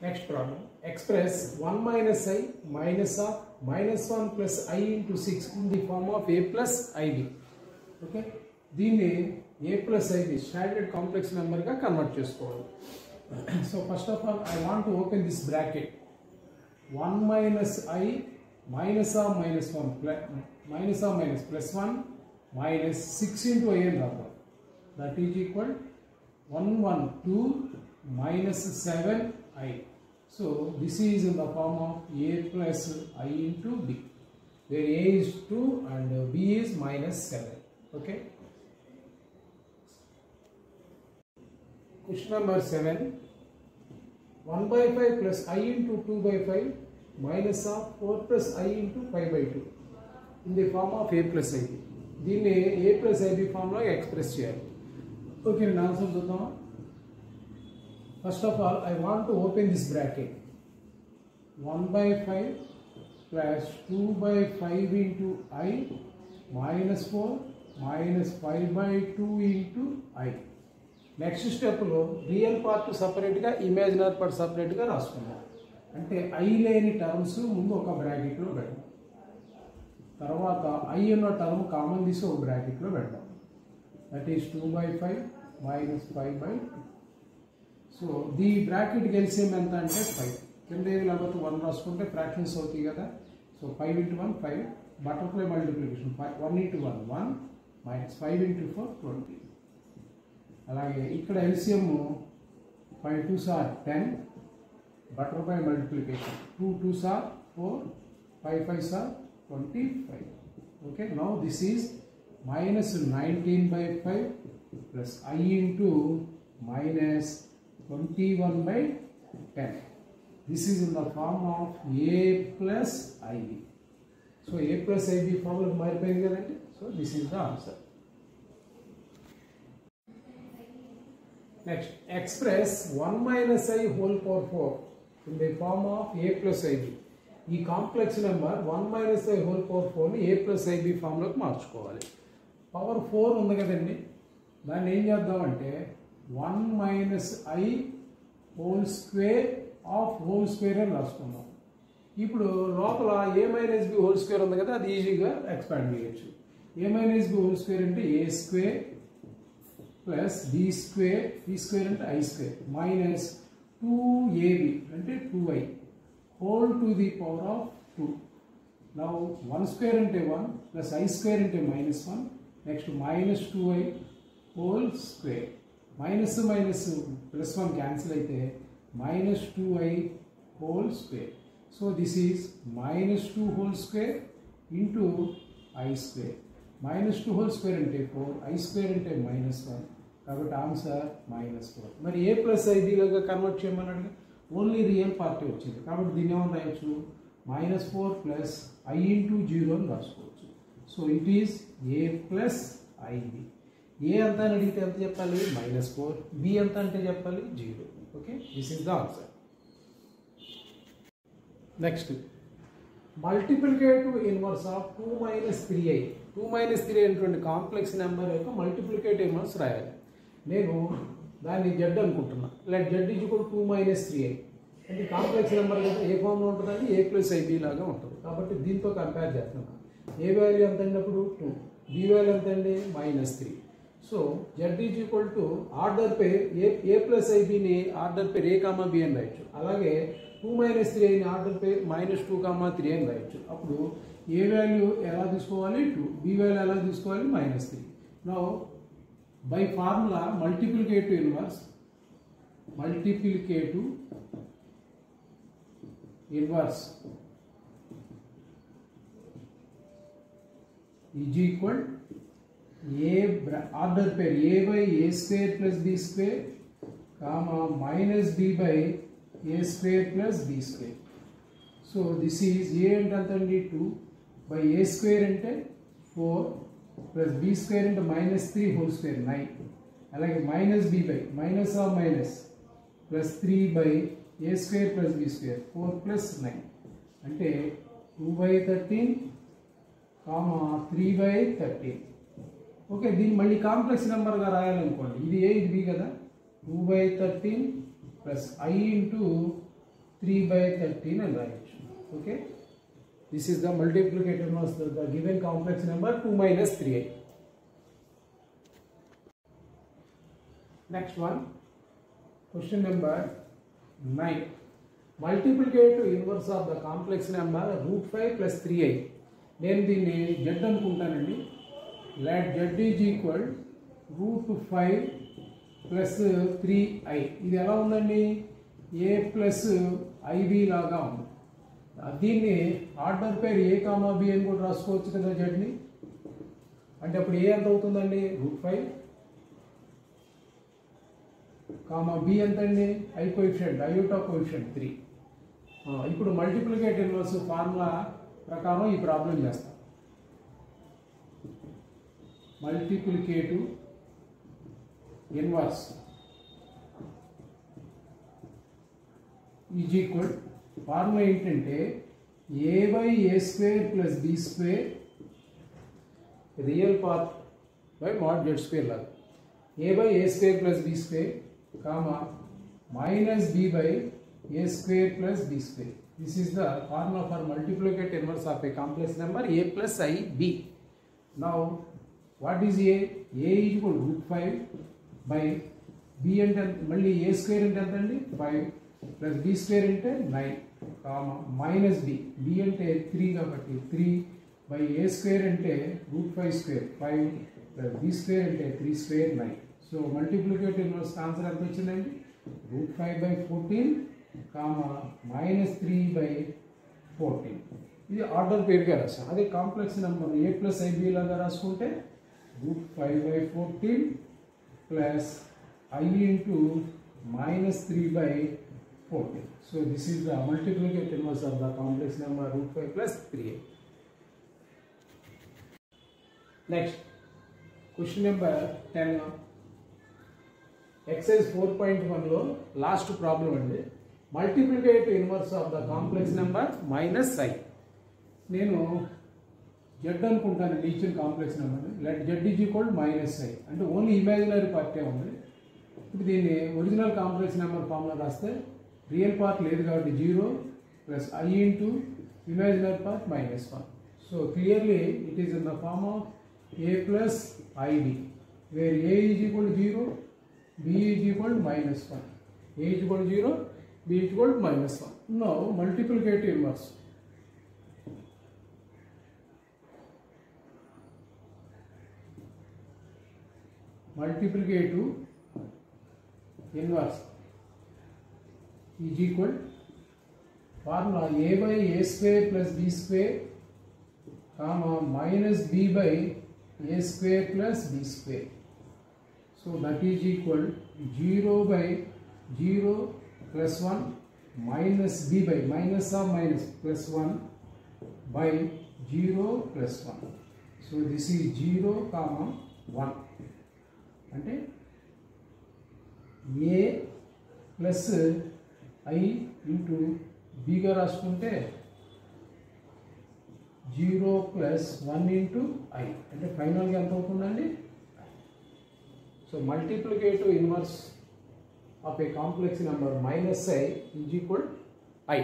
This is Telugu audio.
Next problem. Express 1 minus I minus of minus 1 plus I into 6 in the form of A plus IB. Okay. దీన్ని A plus IB standard complex number గా convert చేసుకోవాలి. So first of all, I want to open this bracket. 1 minus I minus of minus 1 plus minus of minus plus 1 minus 6 into I and rather. That is equal 112 minus 7I. So this is in the form of A plus I into B, where A is 2 and B is minus 7. Okay. Question number 7. 1 by 5 plus I into 2 by 5 minus of 4 plus I into 5 by 2 in the form of A plus IB. దీన్ని A plus IB ఫామ్ లో ఎక్స్ప్రెస్ చేయాలి. ఓకే, నేను ఆన్సర్ చూద్దాం. First of all, I want to open this bracket. 1 by 5 plus 2 by 5 into I minus 4 minus 5 by 2 into I. Next స్టెప్లో రియల్ పార్ట్ సపరేట్గా ఇమాజినరీ పార్ట్ సపరేట్గా రాసుకున్నాం. అంటే ఐ లేని టర్మ్స్ ముందు ఒక బ్రాకెట్లో పెడదాం, తర్వాత ఐ ఉన్న టర్మ్ కామన్ తీసి ఒక బ్రాకెట్లో పెడదాం. That is 2 by 5 minus 5 by 2. So the బ్రాకెట్కి ఎల్సిఎం ఎంత అంటే 5. కింద ఏది లేకపోతే 1 రాసుకుంటే ఫ్రాక్షన్స్ అవుతాయి కదా. So 5 into 1 5, butterfly multiplication 1 into 1 1 minus 5 into 4 20. అలాగే ఇక్కడ LCM 5 2s are 10, butterfly multiplication 2 2s are 4, 5 5s are 25. Okay, now this is minus 19 by 5 plus I into minus 21 by 10. This is in the form of A plus IB. So A plus IB formula మారిపోయింది కదండి. So this is the answer. Next, express 1 minus I whole power 4 in the form of A plus IB. ఈ complex number 1 minus I whole power 4 ని A plus IB ఫార్ములాకి మార్చుకోవాలి. పవర్ 4 ఉంది కదండి, దాన్ని ఏం చేద్దామంటే 1 minus I whole square of whole square అని రాసుకుందాం. ఇప్పుడు లోపల A minus B whole square ఉంది కదా, అది ఈజీగా ఎక్స్పాండ్ చేయొచ్చు. A minus B whole square అంటే A square plus B square, B square అంటే I స్క్వేర్ మైనస్ 2AB అంటే 2I whole to the power of 2. Now 1 square అంటే 1 ప్లస్ I స్క్వేర్ అంటే minus 1, next minus 2I whole square. Minus minus plus 1 cancel అయితే minus 2I whole square. So this is minus 2 whole square into I square. Minus 2 whole square అంటే 4, I square అంటే minus 1. కాబట్టి ఆన్సర్ minus 4. మరి A plus IB లాగా కన్వర్ట్ చేయమన్నాడు, ఓన్లీ రియల్ పార్టీ వచ్చింది కాబట్టి దీన్ని ఏమని రాయొచ్చు, minus 4 plus I into 0 అని రాసుకోవచ్చు. So it is A plus IB. A ఎంత అని అడిగితే ఎంత చెప్పాలి, -4. B ఎంత అంటే చెప్పాలి 0. Okay, this is the answer. Next, multiplicative inverse of 2 minus 3i. 2 minus 3 అనేటువంటి కాంప్లెక్స్ నెంబర్ యొక్క మల్టిప్లికేటివ్ ఇన్వర్స్ రాయాలి. నేను దాన్ని z అనుకుంటున్నా. Let z is equal 2 minus 3i. అంటే కాంప్లెక్స్ నెంబర్ కదా, ఏ ఫామ్లో ఉంటుందండి, A plus IB లాగా ఉంటుంది. కాబట్టి దీంతో కంపేర్ చేస్తున్నాను. A వాల్యూ ఎంత అయినప్పుడు 2, B వాల్యూ ఎంత అండి -3. So z is equal to order pair A plus ఐబీని ఆర్డర్ పేర్ A, B అని రాయొచ్చు. అలాగే 2 minus 3iని ఆర్డర్ పేర్ -2, 3 అని రాయొచ్చు. అప్పుడు A వాల్యూ ఎలా తీసుకోవాలి 2, B వాల్యూ ఎలా తీసుకోవాలి -3. Now by formula multiplicative inverse is equal A order pair A by A square plus B square, comma minus B by A square plus B square. So this is A and 2 by A square ante 4 plus B square into -3 whole square 9. Alage minus B by minus of minus plus 3 by A square plus B square 4 plus 9 ante 2 by 13 comma 3 by 13. Okay, దీన్ని మళ్ళీ కాంప్లెక్స్ నెంబర్గా రాయాలనుకోండి, ఇది A ఇది B కదా, 2/13 ప్లస్ I ఇంటూ 3/13 అని రాయొచ్చు. Okay, this is the multiplicative inverse the given complex number 2 - 3i. Next one, question number 9. Multiplicative inverse of the complex number √5 + 3i. నేను దీన్ని z అనుకుంటానండి. Let z is equal √5 + 3i. ఇది ఎలా ఉందండి? a + ib లాగా ఉంది. దీన్ని ఆర్డర్ పేరు a, b అని కూడా రాసుకోవచ్చు కదా z ని. అంటే అప్పుడు a ఎంత అవుతుందండి? √5 b ఎంత అండి? i coefficient, iota coefficient 3. ఇప్పుడు మల్టిప్లికేటివ్ ఇన్వర్స్ ఫార్ములా ప్రకారం ఈ ప్రాబ్లం చేస్తాం. Multiplicative inverse is equal, formula ఏంటంటే a/a² + b² real part by mod z² లాగా a/a² + b² comma minus b/a² + b². This is the formula for multiplicative inverse of a complex number a + ib. Now what is a? A is equal to √5 by b అంటే మళ్ళీ a² అంటే ఎంత అండి? 5 plus b² అంటే 9 comma minus b అంటే 3 కాబట్టి 3/a² అంటే √5² 5 plus b² అంటే 3² 9. సో మల్టిప్లికేటివ్ ఇన్వర్స్ ఆన్సర్ ఎంత వచ్చిందండి? √5/14 minus 3/14. ఇది ఆర్డర్ పేరుగా రాసాం. అదే కాంప్లెక్స్ నెంబర్ a + ib లాగా రాసుకుంటే √5/14 plus i into minus 3/14. So this is the multiplicative inverse of the complex number √5 plus 3i. Next, question number 10. Exercise 4.1 లో లాస్ట్ ప్రాబ్లం అండి. Multiplicative inverse of the complex number -i. నేను z అనుకుంటాను ఇచ్చిన complex number. Let z is equal -i అంటే ఓన్లీ ఇమాజినరీ పార్టే ఉంది. ఇప్పుడు దీన్ని ఒరిజినల్ కాంప్లెక్స్ నెంబర్ ఫార్ములా రాస్తే రియల్ పార్ట్ లేదు కాబట్టి 0 plus i into imaginary part -1. So clearly it is in the form of a plus ib, where a is equal to 0, b is equal to -1. a is equal to 0, b is equal to -1. Now multiplicative inverse. Multiplicative inverse is equal formula a/a² plus b² comma minus b/a² plus b². So that is equal 0/0 plus 1 minus b by minus of minus plus 1 by 0 plus 1. So this is 0 comma 1 అంటే a plus i into b గా రాసుకుంటే 0 plus 1 into i అంటే ఫైనల్గా ఎంత అవుతుందండి? So multiplicative inverse of A complex number -i is equal i.